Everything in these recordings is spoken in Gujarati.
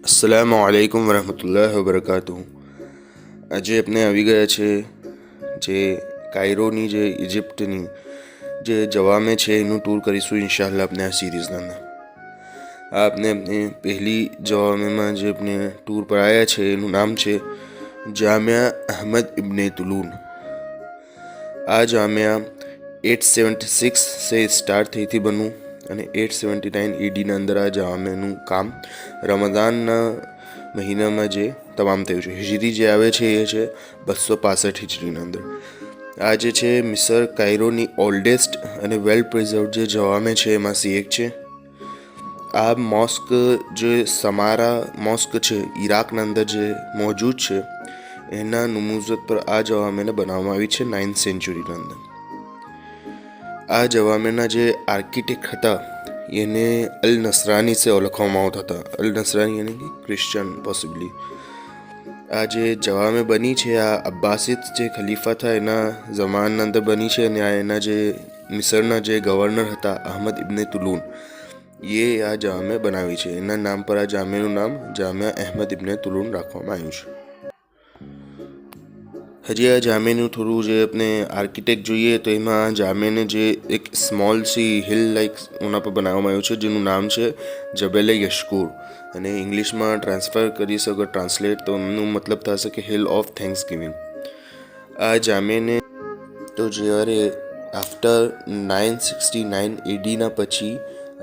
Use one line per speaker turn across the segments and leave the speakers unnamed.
अस्सलामु अलैकुम वरहमतुल्लाहि वबरकातुहू। આજે આપણે આવી ગયા છે જે કાયરોની જે ઇજિપ્તની જે જવામે છે એનું ટૂર કરીશું ઇન્શાઅલ્લાહ આપણે આ સિરીઝના અંદર। આપને अपने પહેલી જવામેમાં જે આપણે ટૂર પર આવ્યા છે એનું નામ છે જામિયા અહમદ ઇબ્ને તુલૂન। આ જામિયા 876 से સ્ટાર્ટ થઈ હતી બનવું અને 879 ADના અંદર આ જામિયાનું કામ રમઝાનના મહિનામાં જે તમામ થયું છે। હિજરી જે આવે છે એ છે 265 હિજરીના અંદર। આ જે છે મિસર કાયરોની ઓલ્ડેસ્ટ અને વેલ પ્રિઝર્વડ જે જવામે છે એમાંથી એક છે। આ મોસ્ક જે સમારા મોસ્ક છે ઈરાકના અંદર જે મોજૂદ છે એના નુમુઝત પર આ જવામેને બનાવવામાં આવી છે 9th સેન્ચુરીના અંદર। આ જવામેના જે આર્કિટેક્ટ હતા એને અલ નસરાની से ઓળખવામાં આવતા હતા। અલ નસરાની યાની કે ક્રિશ્ચન પોસિબલી। આ જે જવામે બની છે આ અબ્બાસિદ જે ખલીફા હતા એના જમાના અંદર બની છે અને એના જે મિસરના જે ગવર્નર હતા અહમદ ઇબ્ને તુલૂન એ આ જામે બનાવી છે। એના નામ પર આ જામેનું નામ જામિયા અહમદ ઇબ્ને તુલૂન રાખવામાં આવ્યું છે। હજી આ જામેનું થોડું જે આપણે આર્કિટેક્ટ જોઈએ તો એમાં જામેને જે એક સ્મોલ સી હિલ લાઇક ઓના પર બનાવવામાં આવ્યું છે જેનું નામ છે જબેલે યશકુર અને ઇંગ્લિશમાં ટ્રાન્સફર કરી શકો ટ્રાન્સલેટ તો એનું મતલબ થશે કે હિલ ઓફ થેન્ક્સ ગિવિંગ। આ જામેને તો જ્યારે આફ્ટર 969 ADના પછી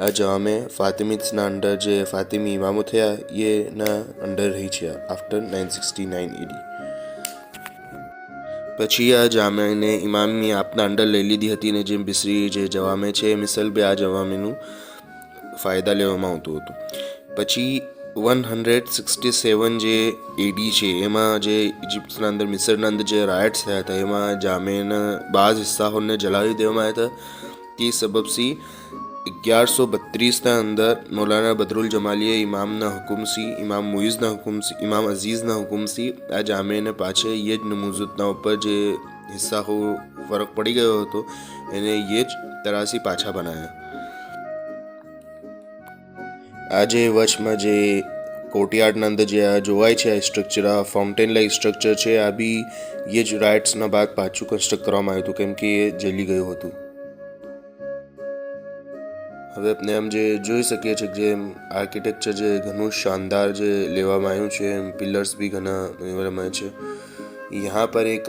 આ જામે ફાતિમિદ્સના અંડર જે ફાતિમી ઇમામો થયા એના અંડર રહી છે આફ્ટર 969 AD। પછી આ જામેને ઇમામની આપના અંડર લઈ લીધી હતી ને જે મિસરી જે જવામે છે મિસલ બે આ જવામેનું ફાયદા લેવામાં આવતું હતું। પછી 167 જે AD છે એમાં જે ઇજિપ્તના અંદર મિસરના અંદર જે રાયટ્સ થયા હતા એમાં જામેના બાઝ હિસ્સાઓને જલાવી દેવામાં આવ્યા હતા। તે સબબથી 1132ના અંદર મૌલાના બદરુલ જમાલીએ ઇમામના હુકમથી ઇમામ મુઇઝના હુકમથી ઇમામ અઝીઝના હુકમથી આ જામેને પાછે એ જ નમૂઝતના ઉપર જે હિસ્સાઓ ફરક પડી ગયો હતો એને એ જ તરાસી પાછા બનાવ્યા। આ જે વચમાં જે કોર્ટયાર્ડના અંદર જે આ જોવાય છે આ સ્ટ્રક્ચર આ ફાઉન્ટેન લાઇક સ્ટ્રક્ચર છે આ બી એ જ રાઇટ્સના બાદ પાછું કન્સ્ટ્રક્ટ કરવામાં આવ્યું હતું કેમ કે એ જલી ગયું હતું। હવે આપણે આમ જે જોઈ શકીએ છીએ જે આર્કિટેક્ચર જે ઘણું શાનદાર જે લેવામાં આવ્યું છે પિલર્સ બી ઘણા લેવામાં છે। यहाँ पर एक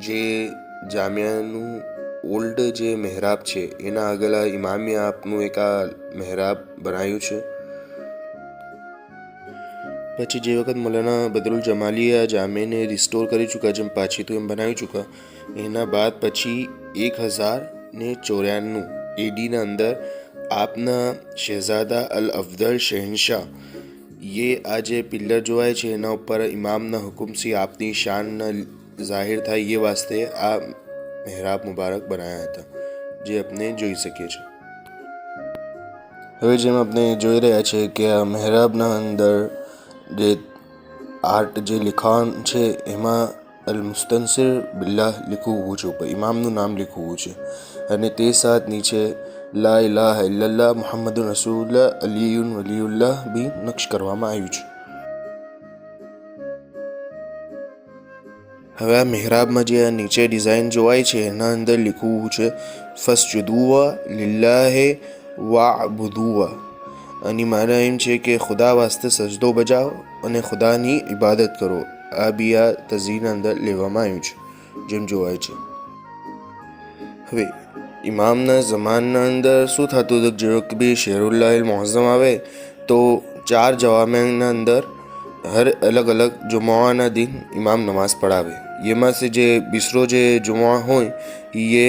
જે જામિયાનું ઓલ્ડ જે મહેરાબ છે એના આગળ ઇમામે આપનું એક આ મહેરાબ બનાવ્યું છે। પછી જે વખત મૌલાના બદરુલ જમાલીએ આ જામેને રિસ્ટોર કરી ચૂક્યા જેમ પાછી તો એમ બનાવી ચૂક્યા એના બાદ પછી 1094 ADના અંદર આપના શહેજાદા અલ અફદલ શહેનશાહ ये આ જે પિલ્લર જોવાય છે એના ઉપર ઇમામના હુકમથી આપની શાનના જાહેર થાય એ વાસ્તે આ મહેરાબ મુબારક બનાવ્યા હતા જે આપણે જોઈ શકીએ છીએ। હવે જેમ આપણે જોઈ રહ્યા છે કે આ મહેરાબના અંદર જે આર્ટ જે લિખાણ છે એમાં અલ મુસ્તનસિર બિલ્લાહ લીખવું છે ઉપર ઇમામનું નામ લીખવું છે અને તે સાથ નીચે લા ઇલાહા ઇલ્લલ્લાહ મુહમ્મદુર રસૂલુલ્લાહ અલીયુન વલીયુલ્લાહ બી નક્શ કરવામાં આવ્યું છે। હવે આ મહેરાબમાં જે આ નીચે ડિઝાઇન જોવાય છે એના અંદર લીખવું છે ફસ્જુદુવા લિલ્લાહે વાબુદુવા અને માના એમ છે કે ખુદા વાસ્તે સજદો બજાવો અને ખુદાની ઇબાદત કરો। આ બી આ તઝીના અંદર લેવામાં આવ્યું છે જેમ જોવાય છે। હવે ઇમામના જમાનના અંદર શું થતું હતું જે વખત બી શેરુલ્લાહ મોઝમ આવે તો 4 જવામેના અંદર હર અલગ અલગ જુમાના દિન ઇમામ નમાઝ પढ़ावे। એમાં से જે બીસરો જે જુમા હોય એ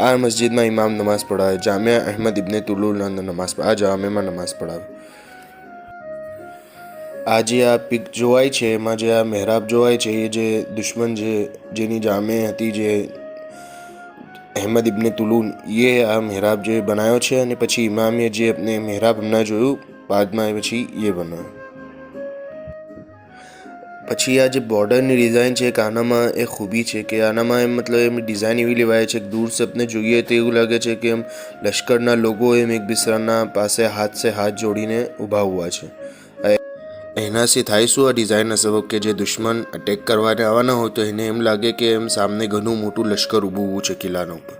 આ મસ્જિદમાં ઇમામ નમાઝ પढ़ावे જામિયા અહમદ ઇબ્ને તુલૂનના અંદર નમાઝ આ જામેમાં નમાઝ પढ़ावे। આ જે આ પિક જોવાય છે એમાં જે આ મહેરાબ જોવાય છે એ જે દુશ્મન જે જેની જામે હતી જે અહેમદ ઇબ્ને તુલૂન એ આ મહેરાબ જે બનાવ્યો છે અને પછી ઇમામે જે આપણે મહેરાબ હમણાં જોયું બાદમાં પછી એ બનાવ્યો। પછી આ જે બોર્ડરની ડિઝાઇન છે એક આનામાં એક ખૂબી છે કે આનામાં એમ મતલબ એમ ડિઝાઇન એવી લેવાય છે કે દૂર से આપણે જોઈએ તો એવું લાગે છે કે એમ લશ્કરના લોકો એમ એક બીજાના પાસે હાથ જોડીને ઊભા હુआ છે। એનાથી થાય શું આ ડિઝાઇનના સબબ કે જે દુશ્મન અટેક કરવાને આવવાના હોય તો એને એમ લાગે કે એમ સામને ઘણું મોટું લશ્કર ઊભું છે કિલ્લાના ઉપર.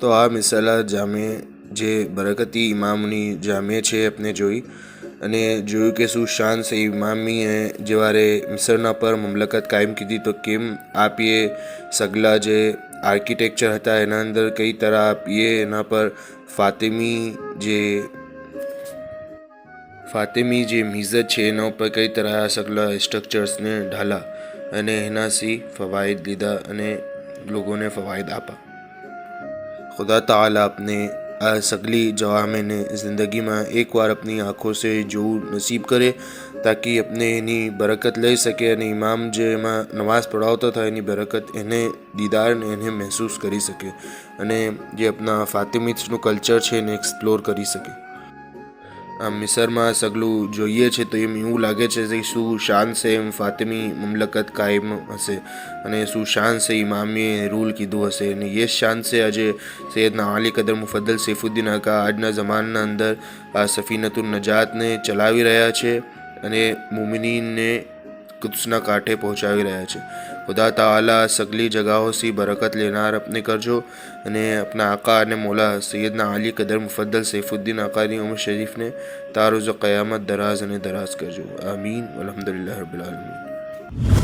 તો આ મિસાલા જામે જે બરકતી ઇમામની જામે છે આપણે જોઈ અને જોયું કે શું શાન છે ઇમામીએ જેવારે મિસરના પર મમલકત કાયમ કીધી તો કેમ આપીએ સગલા જે આર્કિટેક્ચર હતા એના અંદર કઈ તરહ આપીએ એના પર ફાતિમી જે મિઝત છે એના ઉપર કઈ તરહ સગલા સ્ટ્રક્ચર્સને ઢાલા અને એનાથી ફવાયદ લીધા અને લોકોને ફવાયદ આપા. खुदा ताला अपने सगली जवामे ने ज़िंदगी में एक बार अपनी आँखों से जो नसीब करे ताकि अपने एनी बरकत લઈ શકે અને ઇમામ જે એમાં નમાઝ પઢાવતા હતા એની બરકત એને દીદાર ને એને મહેસૂસ કરી શકે અને જે આપણા ફાતિમીસનું કલ્ચર છે એને એક્સપ્લોર કરી શકે. આમ મિસરમાં સગલું જોઈએ છે તો એમ એવું લાગે છે કે શું શાન છે એમ ફાતિમી મમલકત કાયમ હશે અને શું શાન છે ઇમામીએ રૂલ કીધું હશે અને એ શાન છે આજે સૈયદના અલી કદર મુફદ્દલ સૈફુદ્દીન આકા આજના જમાનાના અંદર આ સફીનતુન નજાતને ચલાવી રહ્યા છે અને મુમિનીનને કુદ્સના કાંઠે પહોંચાવી રહ્યા છે. खुदा ताला सगली जगहों से बरकत लेनार अपने करजो અને अपना आका અને मौला सैयदना अली कदर मुफद्दल सैफुद्दीन आकानी उमर शरीफ ने तारुज़ क़यामत दराज અને દરાજ કરજો. આમીન. અલ્હમ્દુલિલ્લાહ રબ્બિલ આલમીન.